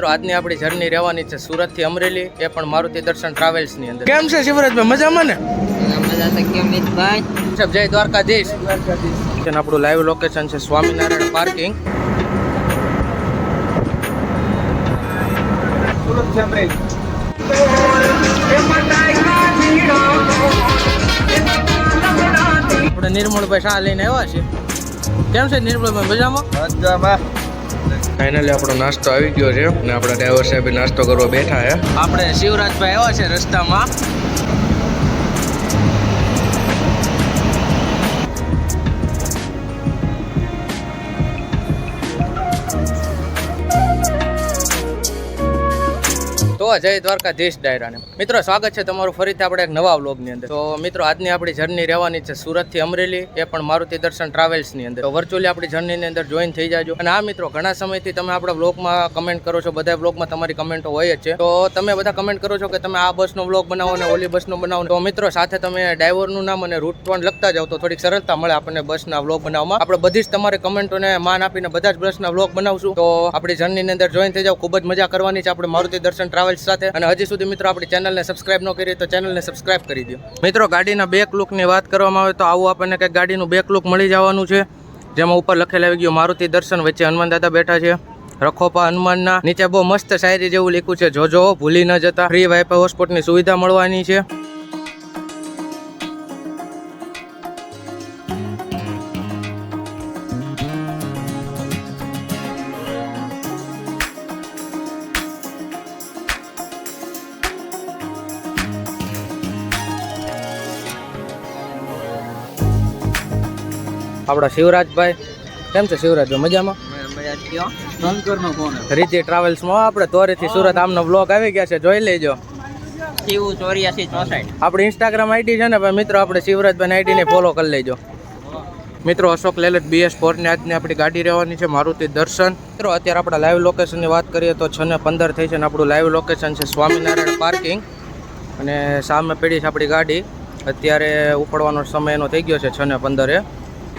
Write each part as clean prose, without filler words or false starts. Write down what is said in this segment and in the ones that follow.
આજની આપણી જર્ની રહેવાની છે સુરત થી અમરેલી, એ પણ મારુતિ દર્શન ટ્રાવેલ્સ ની અંદર. કેમ છે શિવરાજભાઈ, મજામાં ને? મજા છે કેમ મિતભાઈ? સાહેબ જય દ્વારકાધીશ. આપણું લાઈવ લોકેશન છે સ્વામિનારાયણ પાર્કિંગ. સુરત થી અમરેલી. આપણે નિર્મળભાઈ શાહ લઈને આવ્યા છીએ. કેમ છે નિર્મળભાઈ, મજામાં? ફાઇનલી આપણો નાસ્તો આવી ગયો છે અને આપણા ડ્રાઈવર સાહેબ નાસ્તો કરવા બેઠા છે. આપણે શિવરાજભાઈ આવ્યા છે રસ્તામાં. તો જય દ્વારકાધીશ ડાયરાને મિત્રો, સ્વાગત છે તમારું ફરીથી આપણે એક નવા વ્લોગની અંદર. તો મિત્રો, આજની આપણી જર્ની રહેવાની છે સુરત થી અમરેલી, એ પણ મારુતિ દર્શન ટ્રાવેલ્સ ની અંદર. તો વર્ચ્યુઅલી આપણી જર્નીની અંદર જોઈન થઈ જાજો. અને આ મિત્રો, ઘણા સમયથી તમે આપણા વ્લોગમાં કમેન્ટ કરો છો, બધા વ્લોગમાં તમારી કમેન્ટો હોય જ છે. તો તમે બધા કમેન્ટ કરો છો કે તમે આ બસનો વ્લોગ બનાવો ને ઓલી બસનો બનાવો. તો મિત્રો, સાથે તમે ડ્રાઈવરનું નામ અને રૂટ પણ લખતા જાવ તો થોડીક સરળતા મળે આપણને બસના વ્લોગ બનાવવામાં. આપણે બધી જ તમારી કમેન્ટોને માન આપીને બધા જ બસના વ્લોગ બનાવશું. તો આપણી જર્નીની અંદર જોઈન થઈ જાવ. ખૂબ જ મજા કરવાની છે આપણે મારુતિ દર્શન ટ્રાવેલ્સ સાથે. અને હજી સુધી મિત્રો આપણી ચેનલને સબસ્ક્રાઇબ ન કરી તો ચેનલને સબસ્ક્રાઇબ કરી દો. મિત્રો, ગાડીના બેક લુકની વાત કરવામાં આવે તો આવું આપણને કંઈક ગાડીનું બેક લુક મળી જવાનું છે, જેમાં ઉપર લખેલ આવી ગયું મારુતિ દર્શન, વચ્ચે હનુમાન દાદા બેઠા છે. રખોપા હનુમાનના નીચે બહુ મસ્ત શાયરી જેવું લખ્યું છે, જોજો ભૂલી ન જતા. ફ્રી વાઈફાઈ હોટસ્પોટની સુવિધા મળવાની છે. આપણા શિવરાજભાઈ, કેમ છે શિવરાજભાઈ, મજામાં? રીતિ ટ્રાવેલ્સમાં આપણે તોરેથી સુરત આમનો બ્લોગ આવી ગયા છે, જોઈ લેજો. આપણી ઇન્સ્ટાગ્રામ આઈડી છે ને ભાઈ મિત્રો, આપણે શિવરાજભાઈ આઈડીને ફોલો કરી લેજો. મિત્રો, અશોક લેલેટ BS4 ની આજની આપણી ગાડી રહેવાની છે મારુતિ દર્શન. મિત્રો, અત્યારે આપણા લાઈવ લોકેશનની વાત કરીએ તો 6:15 થઈ છે અને આપણું લાઈવ લોકેશન છે સ્વામિનારાયણ પાર્કિંગ. અને સામે પડી છે આપણી ગાડી. અત્યારે ઉપડવાનો સમય એનો થઈ ગયો છે 6:15.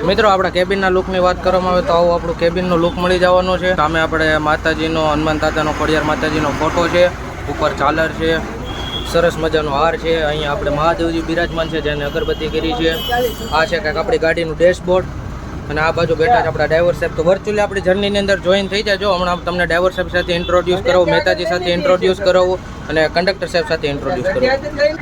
મિત્રો, આપણા કેબિનના લુકની વાત કરવામાં આવે તો આવું આપણું કેબિનનો લુક મળી જવાનો છે. સામે આપણે માતાજીનો, હનુમાન દાદાનો, ખોડિયાર માતાજીનો ફોટો છે. ઉપર ઝાલર છે, સરસ મજાનો હાર છે. અહીંયા આપણે મહાદેવજી બિરાજમાન છે, જેને અગરબત્તી કરી છે. આ છે કંઈક આપણી ગાડીનું ડેશબોર્ડ. અને આ બાજુ બેઠા છે આપણા ડ્રાઈવર સાહેબ. તો વર્ચ્યુઅલી આપણી જર્નીની અંદર જોઈન થઈ જાજો. હમણાં તમને ડ્રાઈવર સાહેબ સાથે ઇન્ટ્રોડ્યુસ કરાવું, મહેતાજી સાથે ઇન્ટ્રોડ્યુસ કરાવું અને કંડક્ટર સાહેબ સાથે ઇન્ટ્રોડ્યુસ કરાવું.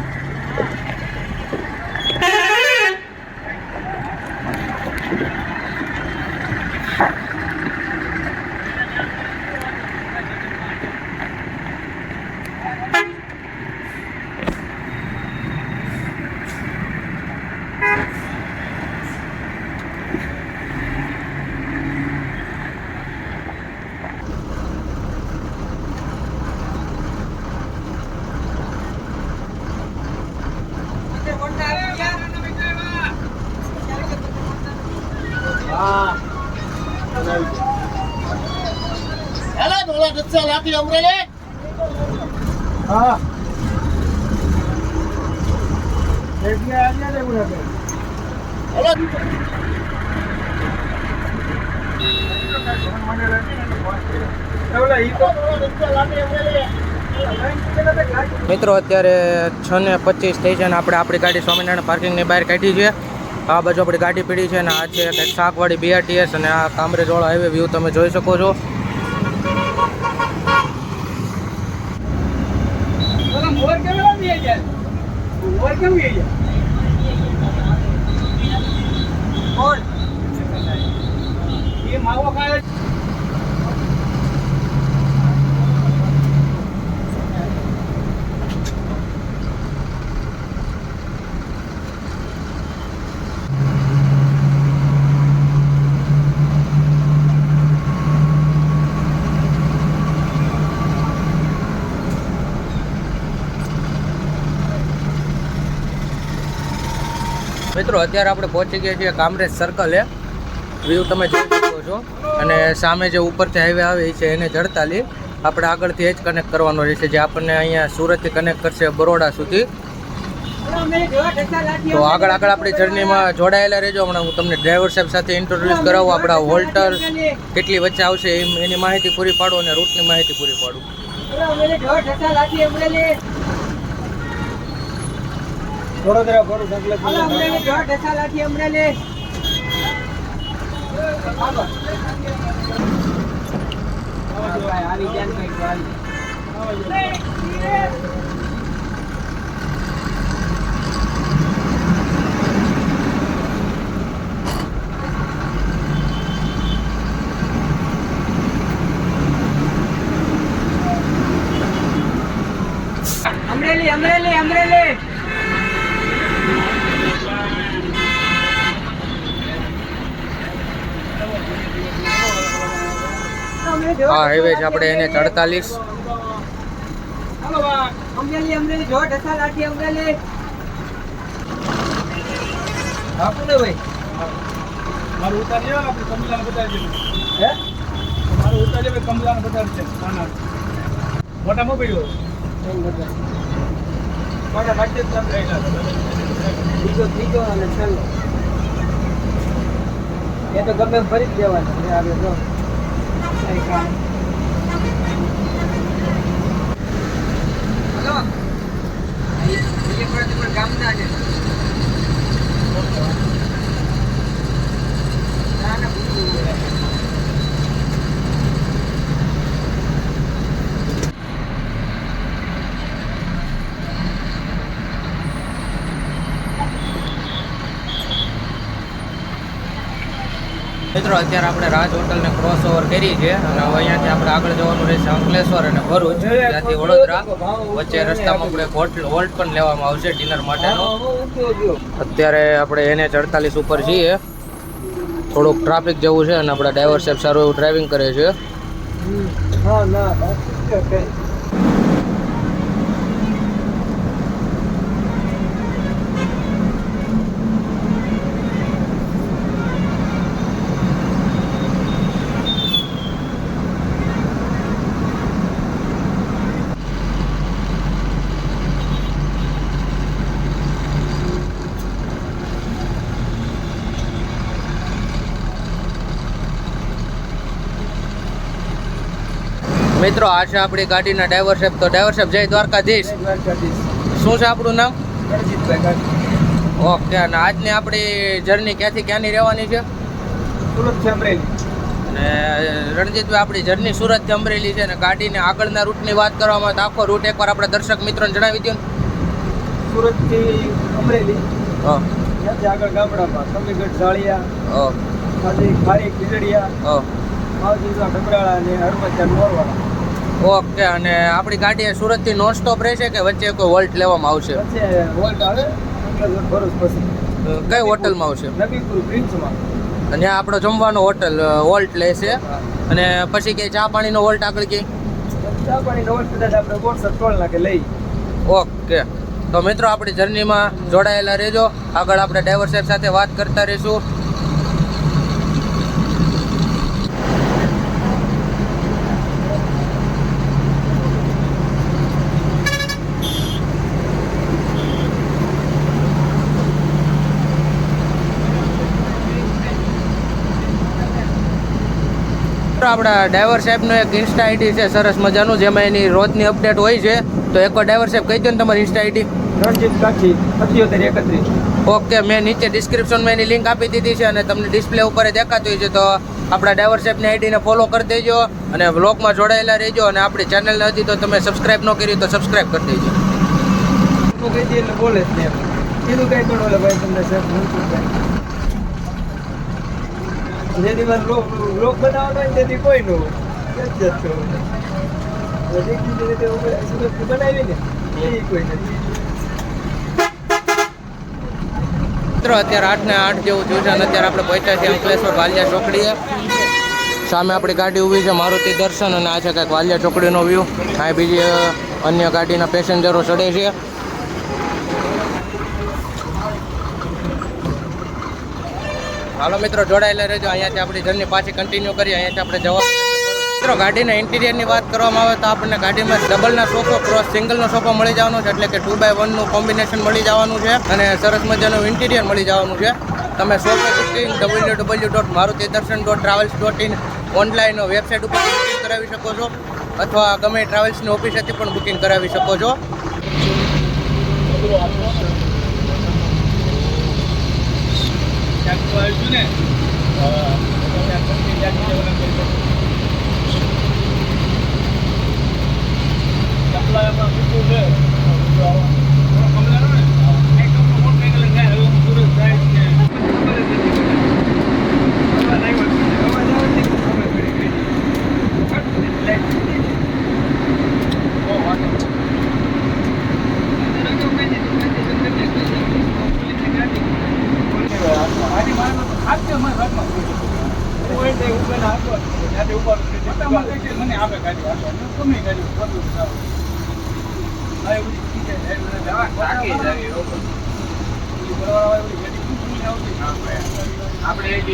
મિત્રો, અત્યારે 6:25 થઈ છે અને આપણે આપણી ગાડી સ્વામિનારાયણ પાર્કિંગની બહાર કાઢી છે. આ બાજુ આપણી ગાડી પડી છે અને આ છે કંઈક શાકવાળી BRTS અને આ કામરેજવાળો હાઈવે વ્યૂ તમે જોઈ શકો છો. મિત્રો, અત્યારે આપણે પહોંચી ગયા છીએ કામરેજ સર્કલે. વ્યૂ તમે જોઈ શકો છો. અને સામે જે ઉપરથી હાઈવે આવે છે એને 48 આપણે આગળથી એ જ કનેક્ટ કરવાનો રહેશે, જે આપણને અહીંયા સુરતથી કનેક્ટ કરશે બરોડા સુધી. તો આગળ આપણી જર્નીમાં જોડાયેલા રહેજો. હમણાં હું તમને ડ્રાઈવર સાહેબ સાથે ઇન્ટ્રોડ્યુસ કરાવું, આપણા હોલ્ટર કેટલી વચ્ચે આવશે એની માહિતી પૂરી પાડું અને રૂટની માહિતી પૂરી પાડું. વડોદરા ભરૂચ અમરેલી હા હાઈવે છે આપણે એને 48. અમરેલી જો ઢસા લાઠી અમરેલી આપને ભાઈ મારું ઉતારી આપણે કમલાને બતાવી દીધું હે મારું ઉતારી ભાઈ કમલાને બતાવી છે નાના મોટા મોબાઈલ મોટા બાકી જ રહેલા બીજો અને છેલ્લો એ તો ગમે ફરી જ દેવાના છે આવે જો હલો એ પણ ગામના છે મિત્રો અત્યારે આપણે રાજ હોટલને ક્રોસ ઓવર કરી છે અને હવે અહીંયાથી આપણે આગળ જવાનું રહેશે અંકલેશ્વર અને ભરૂચ, ત્યાંથી વડોદરા. વચ્ચે રસ્તામાં આપણે હોલ્ટ પણ લેવામાં આવશે ડિનર માટેનો. અત્યારે આપણે એને 48 ઉપર છીએ. થોડુંક ટ્રાફિક જેવું છે અને આપણા ડ્રાઈવર સાહેબ સારું એવું ડ્રાઇવિંગ કરે છે. હા ના મિત્રો આ છે આપણી ગાડીના ડ્રાઈવર સાહેબ. તો ડ્રાઈવર સાહેબ જય દ્વારકાધીશ. શું છે આપણું નામ? ઓકે. અને આજની આપણી જર્ની ક્યાંથી ક્યાંની રહેવાની છે? સુરતથી અમરેલી. અને રણજીતભાઈ આપણી જર્ની સુરતથી અમરેલી છે અને ગાડીને આગળના રૂટની વાત કરવામાં તો આખો રૂટ એકવાર આપણે દર્શક મિત્રોને જણાવી દો ને. સુરતથી અમરેલી હા ત્યાંથી આગળ ગામડામાં સમીગઢ ઝાળિયા હા પછી ખારી ખીજડીયા હા. માવજીના ડબરાળા અને હરમચા મોરવાળા ઓકે. અને આપણી ગાડી સુરતથી નોન સ્ટોપ રહેશે કે વચ્ચે કોઈ હોલ્ટ લેવામાં આવશે? પછી વોલ્ટ આવે અંકલેશ્વર ભરૂચ પછી કઈ હોટલમાં આવશે? નબીપુર પ્રિન્સમાં અને ત્યાં આપણો જમવાનો હોટલ હોલ્ટ લેશે. અને પછી કે ચા પાણીનો હોલ્ટ આગળ કે ચા પાણીનો વોલ્ટ કદાચ આપણે વોટ્સઅપ ટોલ નાખે લઈ. ઓકે. તો મિત્રો આપણી જર્નીમાં જોડાયેલા રહેજો. આગળ આપણે ડ્રાઈવર સાહેબ સાથે વાત કરતા રહીશું. આપણા ડ્રાઈવર સાહેબનો એક ઇન્સ્ટા આઈડી છે સરસ મજાનું, જેમાં એની રોજની અપડેટ હોય છે. તો એકવાર ડ્રાઈવર સાહેબ કહી દો ને તમારી ઇન્સ્ટા આઈડી. રણજીત કાઠી 7831. ઓકે. મેં નીચે ડિસ્ક્રિપ્શનમાં એની લિંક આપી દીધી છે અને તમને ડિસ્પ્લે ઉપર દેખાતું હોય છે. તો આપણા ડ્રાઈવર સાહેબની આઈડીને ફોલો કરી દેજો અને વ્લોગમાં જોડાયેલા રહેજો. અને આપણી ચેનલ હતી તો તમે સબસ્ક્રાઈબ ન કરી તો સબસ્ક્રાઈબ કરી દેજો. હું કહી દઈએ એટલે બોલે જ નહીં. કીધું કંઈ પણ બોલે ભાઈ તમને સાહેબ જે દિવસ લોક બનાવવાનો હોય તેથી કોઈ નો બનાવી ને એ કોઈ નથી. મિત્રો અત્યારે 8 ને 8 જેવું થયું છે અને અત્યારે આપણે પહોંચ્યા છીએ અંકલેશ્વર વાલિયા ચોકડીએ. સામે આપણી ગાડી ઊભી છે મારુતિ દર્શન અને આ છે કંઈક વાલિયા ચોકડીનો વ્યૂ. આ બીજી અન્ય ગાડીના પેસેન્જરો ચડે છે. હાલો મિત્રો જોડાયેલા રહેજો. અહીંયાથી આપણી જર્ની પાછી કન્ટિન્યુ કરીએ. અહીંયાથી આપણે જવાનું મિત્રો ગાડીના ઇન્ટિરિયરની વાત કરવામાં આવે તો આપણને ગાડીમાં ડબલના સોફો ક્રોસ સિંગલનો સોફો મળી જવાનો છે, એટલે કે 2x1 નું કોમ્બિનેશન મળી જવાનું છે અને સરસ મજાનું ઇન્ટિરિયર મળી જવાનું છે. તમે સોફો બુકિંગ www.marutidarshan.travels.in ઓનલાઈન વેબસાઇટ ઉપર બુકિંગ કરાવી શકો છો અથવા ગમે ટ્રાવેલ્સની ઓફિસેથી પણ બુકિંગ કરાવી શકો છો.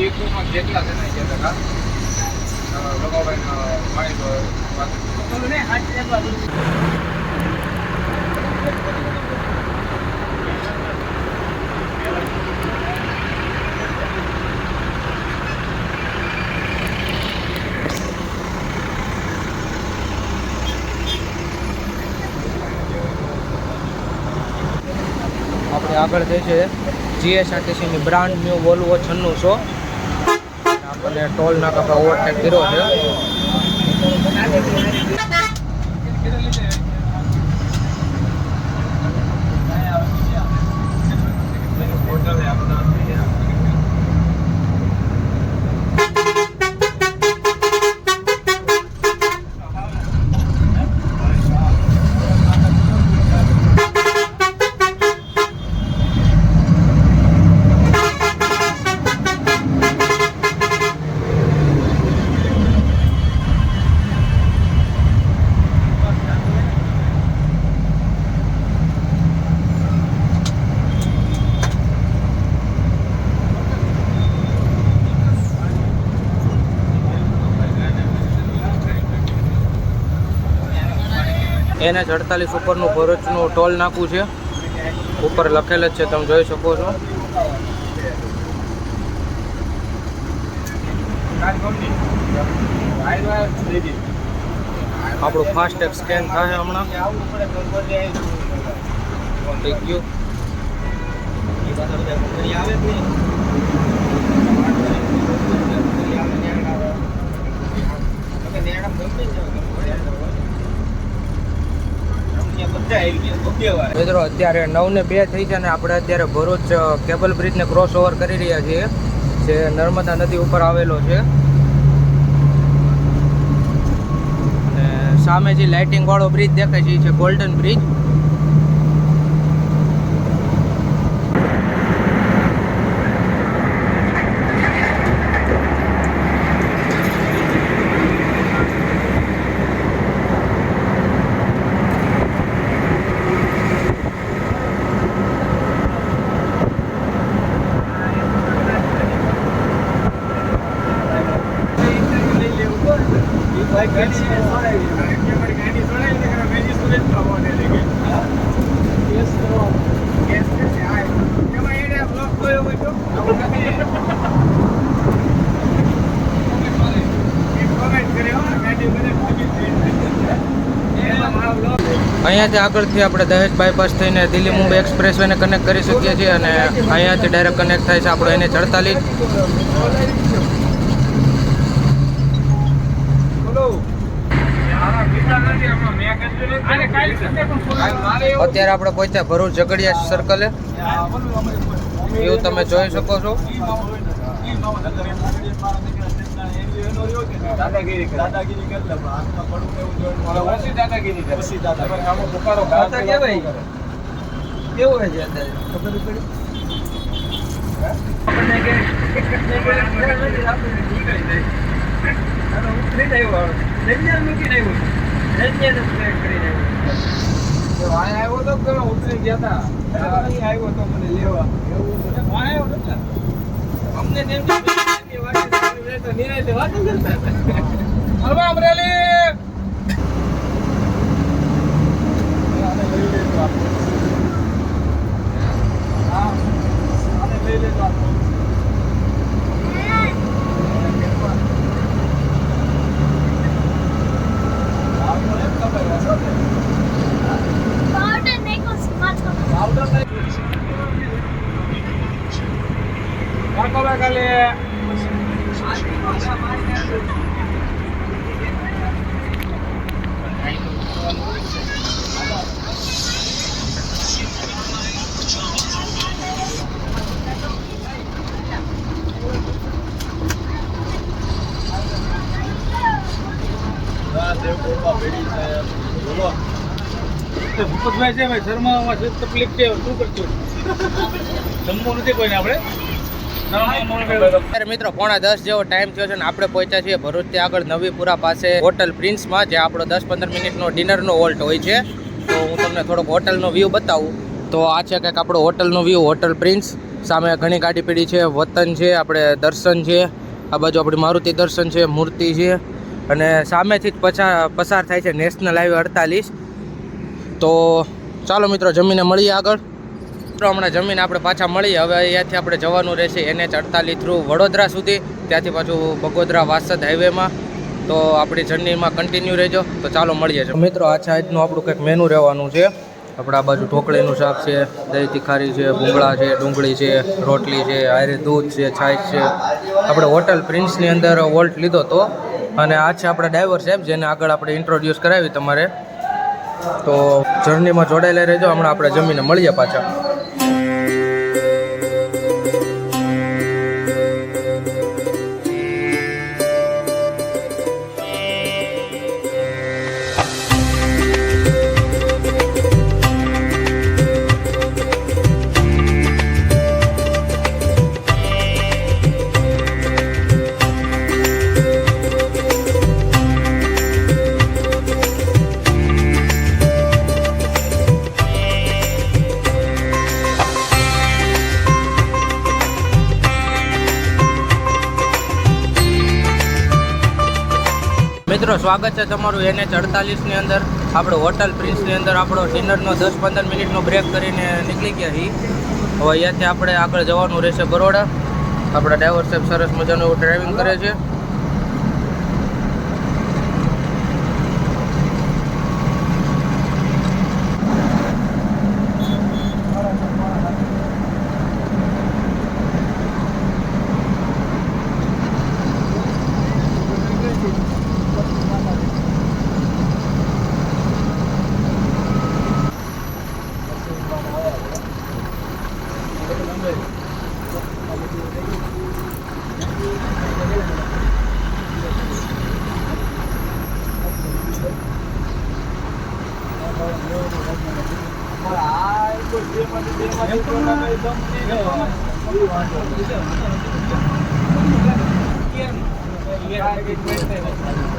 આપણે જેટલા આપણે આગળ થઈ છે GSRTCની બ્રાન્ડ ન્યૂ વોલ્વો 9600. આપણને ટોલ નાકા પર ઓવરટેક કર્યો છે. NH48 ઉપરનું ભરૂચનું ટોલ નાકું છે, ઉપર લખેલ જ છે, તમે જોઈ શકો છો. આપણું ફાસ્ટેગ સ્કેન થાય હમણાં. થઈ ગયું. મિત્રો અત્યારે 9:02 થઈ છે અને આપણે અત્યારે ભરૂચ કેબલ બ્રિજને ક્રોસ ઓવર કરી રહ્યા છીએ, જે નર્મદા નદી ઉપર આવેલો છે. અને સામે જે લાઇટિંગ વાળો બ્રિજ દેખાય છે એ છે ગોલ્ડન બ્રિજ. અહીંયાથી આગળથી આપણે દહેજ બાયપાસ થઈને દિલ્હી મુંબઈ એક્સપ્રેસ વેને કનેક્ટ કરી શકીએ છીએ અને અહીંયાથી ડાયરેક્ટ કનેક્ટ થાય છે આપણો NH48. અત્યારે આપણે પહોંચ્યા ભરૂચ ઝઘડિયા સર્કલે, એવું તમે જોઈ શકો છો. દાદાગીરી કેવું છે અત્યારે ખબર પડી? આવ્યો તો ઉતરી ગયા હતા, આવ્યો તો મને લેવા અમને નિરાતે વાતો કરતા હતા. હલવા અમરેલી આને લઈ લેજો આપણે. હા આને લઈ લેજો આપણે. Powder make us smart. Powder નહીં. કાકો ભાઈ ખાલી ભૂપતભાઈ છે ભાઈ શર્મામાં છે તકલીફ છે શું કરશું જમવું નથી કોઈને આપણે અત્યારે મિત્રો 9:30 જેવો ટાઈમ થયો છે ને આપણે પહોંચ્યા છીએ ભરૂચથી આગળ નવીપુરા પાસે હોટલ પ્રિન્સમાં, જે આપણો 10-15 મિનિટનો ડિનરનો હોલ્ટ હોય છે. તો હું તમને થોડોક હોટલનો વ્યૂ બતાવું. તો આ છે કંઈક આપણો હોટલનો વ્યૂ, હોટલ પ્રિન્સ. સામે ઘણી ગાડી પીડી છે, વતન છે, આપણે દર્શન છે, આ બાજુ આપણી મારુતિ દર્શન છે, મૂર્તિ છે, અને સામેથી જ પસાર થાય છે નેશનલ હાઈવે 48. તો ચાલો મિત્રો જમીને મળીએ આગળ. મિત્રો હમણાં જમીને આપણે પાછા મળીએ. હવે અહીંયાથી આપણે જવાનું રહેશે NH48 થ્રુ વડોદરા સુધી, ત્યાંથી પાછું બગોદરા વાસદ હાઈવેમાં. તો આપણી જર્નીમાં કન્ટિન્યુ રહેજો. તો ચાલો મળીએ. મિત્રો આ સાઈડનું આપણું કંઈક મેનુ રહેવાનું છે. આપણે આ બાજુ ઢોકળીનું શાક છે, દહીં તિખારી છે, ભૂંગળા છે, ડુંગળી છે, રોટલી છે, હારે દૂધ છે, છાશ છે. આપણે હોટલ પ્રિન્સની અંદર વોલ્ટ લીધો હતો, અને આ છે આપણા ડ્રાઈવર સાહેબ, જેને આગળ આપણે ઇન્ટ્રોડ્યુસ કરાવી તમારે. તો જર્નીમાં જોડાયેલા રહેજો. હમણાં આપણે જમીને મળીએ પાછા. મિત્રો સ્વાગત છે તમારું NH48ની અંદર. આપણે હોટલ પ્રિન્સની અંદર આપણો ડિનરનો 10-15 મિનિટનો બ્રેક કરીને નીકળી ગયા છીએ. હવે અહીંયાથી આપણે આગળ જવાનું રહેશે બરોડા. આપણા ડ્રાઈવર સાહેબ સરસ મજાનું એવું ડ્રાઇવિંગ કરે છે.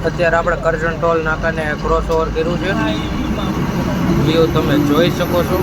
અત્યારે આપણે કરજણ ટોલ નાકાને ક્રોસ ઓવર કર્યું છે. વ્યૂ તમે જોઈ શકો છો.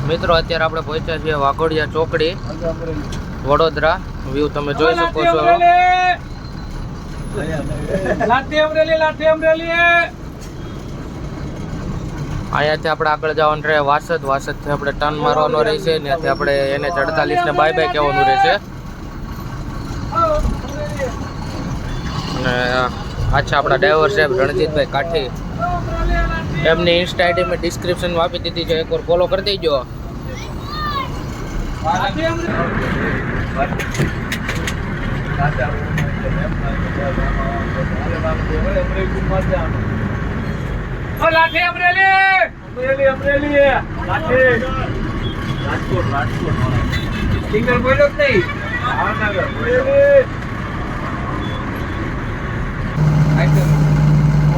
મિત્રો અત્યારે આપણે પહોંચ્યા છીએ વાઘોડિયા ચોકડી, વડોદરા. વ્યૂ તમે જોઈ શકો છો. અહીંયાથી આપણે આગળ જવાનું રહે વાસદ. વાસદથી આપણે ટર્ન મારવાનો રહેશે, ત્યાંથી આપણે NH48 ને બાય બાય કહેવાનું રહેશે. અને આ છે આપણા ડ્રાઈવર સાહેબ રણજીતભાઈ કાઠી. એમની ઇન્સ્ટા આઈડી મેં ડિસ્ક્રિપ્શનમાં આપી દીધી છે, એકવાર ફોલો કરી દેજો. સાચા રોડમાં એટલે એમ થાય કે બસ આમાં હાલે વાળું તો હવે અમરેલીમાં જ જવાનું. ઓ લાઠી અમરેલી! અમરેલી! લાઠી! રાજકોટ સિંગલ બોલ્યો જ નહીં. ભાવનગર અમરેલી!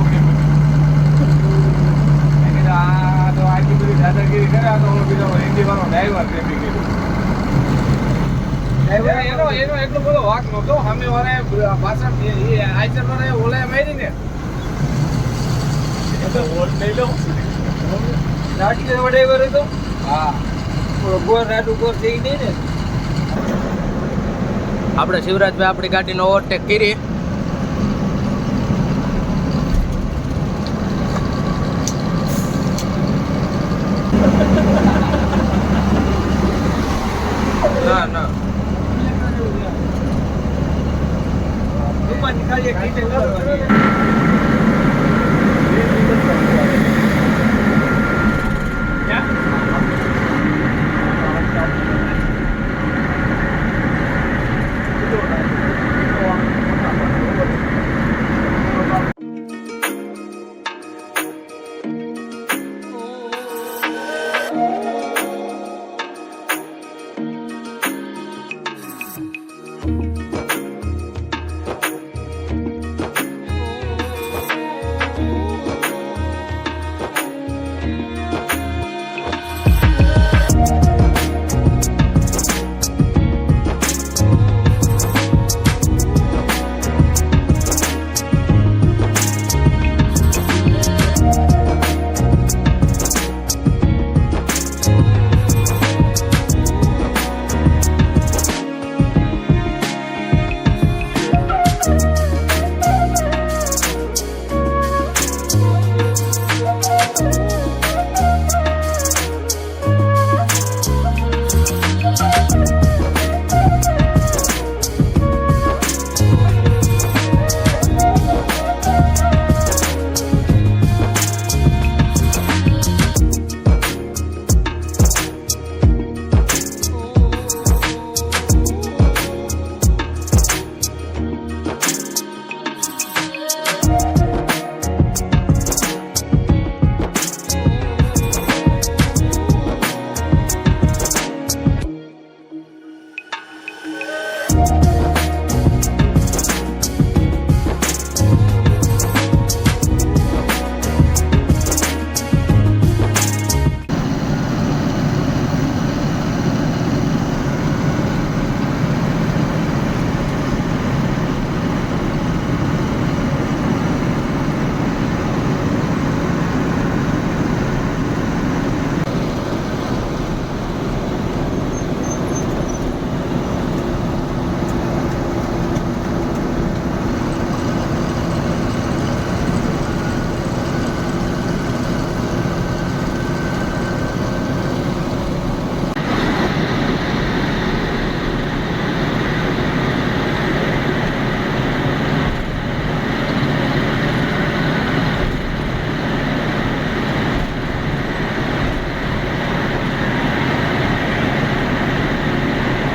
ઓકે. એને તો આ તો આટલી બધી દાદાગીરી કરે, આ તો ઓલો બીજો હિન્દીવાળો ડ્રાઈવર છે બી કીધું. એનો એટલો બધો વાંક નહોતો. સામેવાળાએ પાછળ એ આઈસરવાળાએ ઓલાએ મારી ને. એ તો વોટ લઈ લો. રાજકીય ડ્રાઈવર હતો. હા. ગોર રાડુ ગોર થઈ નહીં ને. આપણે શિવરાજભાઈ આપણી ગાડીનો ઓવરટેક કરી. ના ના રૂમમાંથી ખાલી એક નીચે ઉતરવાની.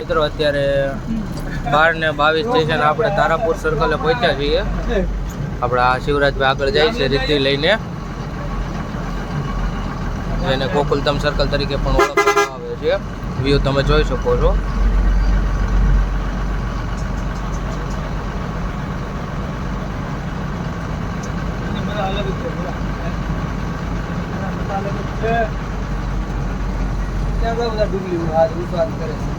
મિત્રો અત્યારે 12:22 સ્ટેશન આપણે તારાપુર સર્કલે પહોંચ્યા છીએ. આપણે આ શિવરાજભાઈ આગળ જાય છે રીતિ લઈને, એને ગોકુલધામ સર્કલ તરીકે પણ ઓળખવામાં આવે છે. વ્યૂ તમે જોઈ શકો છો. બધા ડુગલી હાથ વિશ્વાસ કરે છે.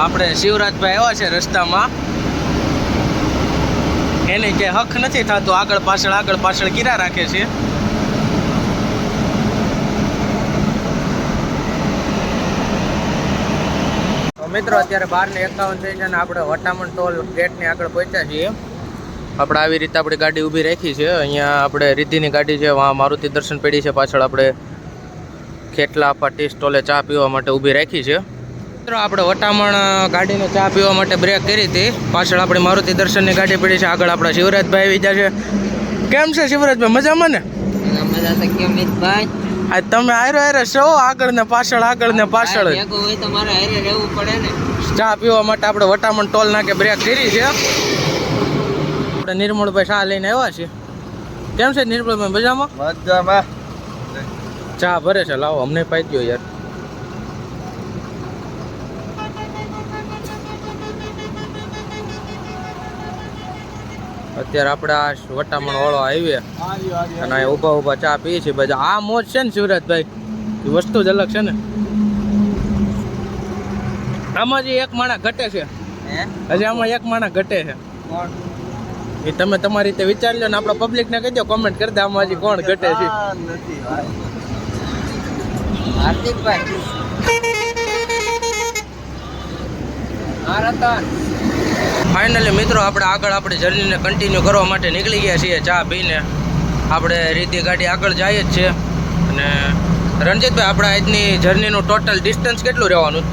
આપણે શિવરાજભાઈ આવ્યા છે રસ્તામાં, એને કે હક નથી થતું, આગળ પાછળ કીરા રાખે છે. તો મિત્રો અત્યારે 12:51 થઈ છે અને આપણે વટામણ ટોલ ગેટની આગળ પહોંચ્યા છીએ. આપણે આવી રીતે આપણી ગાડી ઊભી રાખી છે. અહીંયા આપણે રિદ્ધિની ગાડી છે, વहाँ મારુતિ દર્શન પડી છે, પાછળ આપણે ખેટલા ટી સ્ટોલે ચા પીવા માટે ઊભી રાખી છે. મિત્રો આપણે વટામણ ગાડીને ચા પીવા માટે બ્રેક કરી હતી. પાછળ આપણી મારુતિ દર્શનની ગાડી પડી છે, આગળ આપણા શિવરાજભાઈ આવી ગયા છે. કેમ છે શિવરાજભાઈ, મજામાં ને? આ તમે હારે છો, આગળ ને પાછળ ચા પીવા માટે આપણે વટામણ ટોલ નાકે બ્રેક કરી છે. આપણે નિર્મળભાઈ ચા લઈને આવ્યા છીએ. કેમ છે નિર્મળભાઈ, મજામાં? ચા ભરે છે, લાવો અમને પાઈ દો યાર. અત્યારે આપણે આ વટામણ વાળો હાઈવે અને અહીં ઊભા ચા પીએ છીએ. બધા આ મોજ છે ને શિવરાજભાઈ, એ વસ્તુ જ અલગ છે ને. આમાં જે એક માણસ ઘટે છે, હજી આમાં એક માણસ ઘટે છે, એ તમે તમારી રીતે વિચારી લો ને આપણા પબ્લિક ને કહી દો, કોમેન્ટ કરી દે આમાં હજી કોણ ઘટે છે. ફાઇનલી મિત્રો આપણે આગળ આપણી જર્નીને કન્ટિન્યુ કરવા માટે નીકળી ગયા છીએ. ચા પીને આપણે રીતિ ગાડી આગળ જઈએ જ છે. અને રણજીતભાઈ, આપણે આજની જર્નીનું ટોટલ ડિસ્ટન્સ કેટલું રહેવાનું?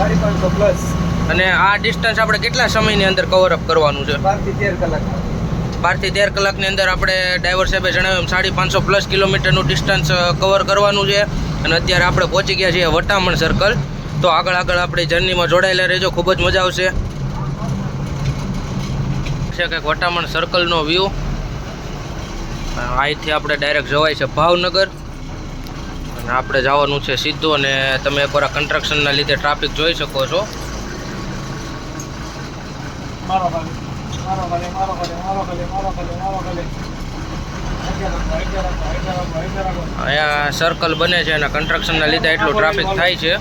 550+. અને આ ડિસ્ટન્સ આપણે કેટલા સમયની અંદર કવર અપ કરવાનું છે? 12 થી 13 કલાકની અંદર આપણે ડ્રાઈવર સાહેબે જણાવ્યું 550+ કિલોમીટરનું ડિસ્ટન્સ કવર કરવાનું છે. અને અત્યારે આપણે પહોંચી ગયા છીએ વટામણ સર્કલ. તો આગળ આપણી જર્નીમાં જોડાયેલા રહેજો, ખૂબ જ મજા આવશે. છે કંઈક વટામણ સર્કલનો વ્યૂ. અહીંથી આપણે ડાયરેક્ટ જવાય છે ભાવનગર અને આપણે જવાનું છે સીધું. અને તમે એકવાર કન્સ્ટ્રક્શનના લીધે ટ્રાફિક જોઈ શકો છો. અહીંયા સર્કલ બને છે અને કન્સ્ટ્રક્શનના લીધે એટલું ટ્રાફિક થાય છે.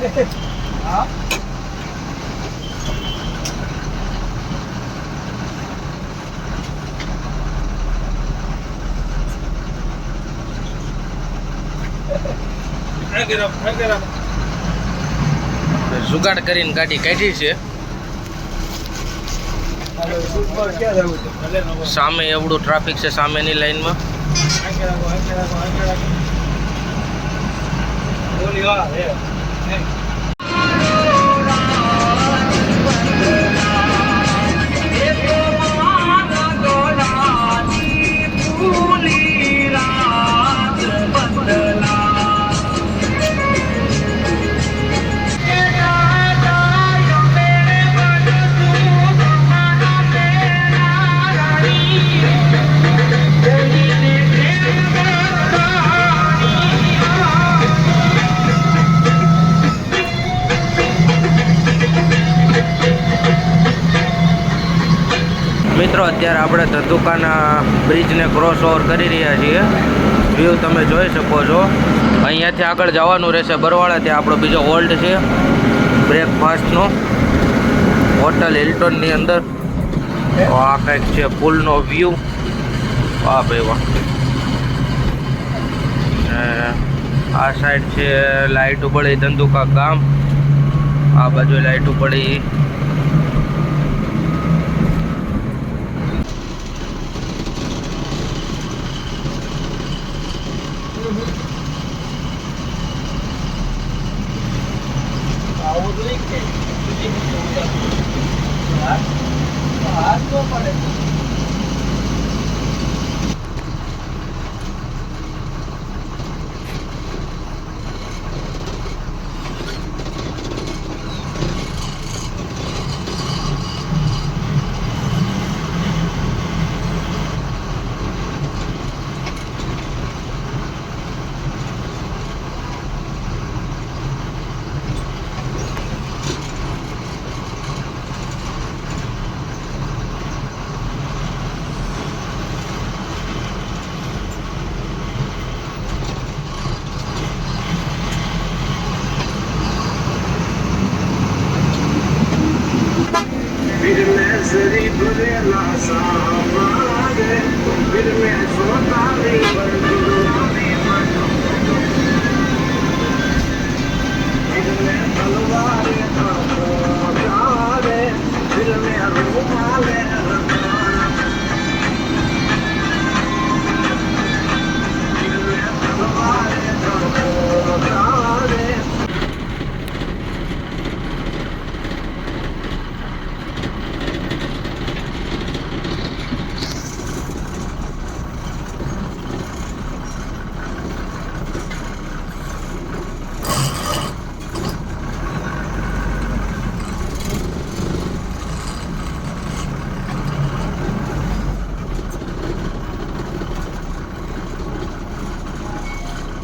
જુગાડ કરીને ગાડી કાઢી છે. સામે એવડું ટ્રાફિક છે સામેની લાઈનમાં. મિત્રો અત્યારે આપણે ધંધુકાના બ્રિજને ક્રોસ ઓવર કરી રહ્યા છીએ. વ્યૂ તમે જોઈ શકો છો. અહીંયાથી આગળ જવાનું રહેશે બરવાળા, ત્યાં આપણો બીજો હોલ્ડ છે બ્રેકફાસ્ટનો, હોટલ હિલ્ટનની અંદર. આ કંઈક છે પુલનો વ્યૂ. વાહ ભાઈ વાહ. આ સાઈડ છે લાઇટ ઉપડી ધંધુકા ગામ, આ બાજુ લાઇટ ઉપડી.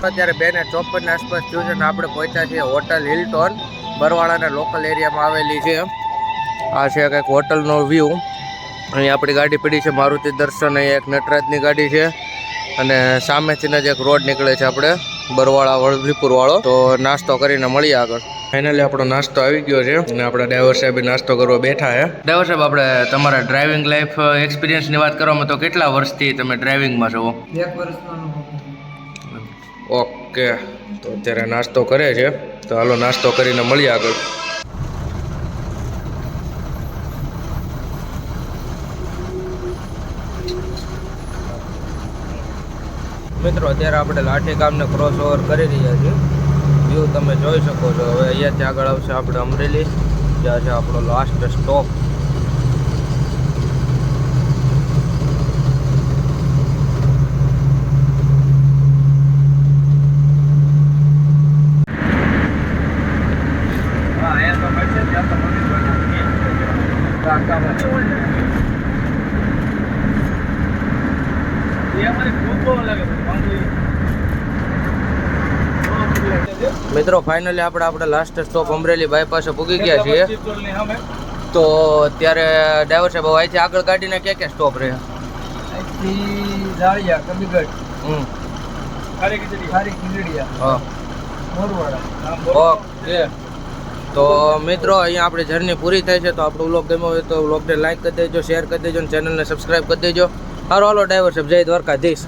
અત્યારે 2:54 ની આસપાસ થયું છે ને આપણે પહોંચ્યા છીએ હોટલ હિલ્ટોન બરવાળાના લોકલ એરિયામાં આવેલી છે. આ છે કંઈક હોટલનો વ્યૂ. અહીં આપણી ગાડી પડી છે મારુતિ દર્શન, અહીં એક નટરાજની ગાડી છે અને સામેથી જ એક રોડ નીકળે છે આપણે બરવાળા વળભીપુર વાળો. તો નાસ્તો કરીને મળીએ આગળ. ફાઇનલી આપણો નાસ્તો આવી ગયો છે અને આપણા ડ્રાઈવર સાહેબ નાસ્તો કરવા બેઠા છે. ડ્રાઈવર સાહેબ, આપણે તમારા ડ્રાઇવિંગ લાઈફ એક્સપિરિયન્સની વાત કરવામાં તો કેટલા વર્ષથી તમે ડ્રાઇવિંગમાં છો? 1 વર્ષનો અનુભવ. ઓકે, તો અત્યારે નાસ્તો કરે છે, તો હાલો નાસ્તો કરીને મળીએ આગળ. મિત્રો, અત્યારે આપણે લાઠી ગામને ક્રોસ ઓવર કરી રહ્યા છીએ. વ્યૂ તમે જોઈ શકો છો. હવે અહીંયાથી આગળ આવશે આપણે અમરેલી, જ્યાં છે આપણો લાસ્ટ સ્ટોપ. મિત્રો, ફાઇનલી આપણે લાસ્ટ સ્ટોપ અમરેલી બાયપાસે પૂગી ગયા છીએ. તો અત્યારે ડ્રાઈવર સાહેબ અહીંથી આગળ ગાડીને ક્યાં સ્ટોપ રહે? જાળિયા, કબીગઢ, હમ, ખારી ખીજડીયા, હા, મોરવાડા. ઓકે. તો મિત્રો, અહીંયા આપણી જર્ની પૂરી થાય છે. તો આપણો વ્લોગ ગમ્યો હોય તો વ્લોગને લાઈક કરી દેજો, શેર કરી દેજો અને ચેનલને સબસ્ક્રાઈબ કરી દેજો. સારું, હાલો ડ્રાઈવર સાહેબ, જય દ્વારકાધીશ.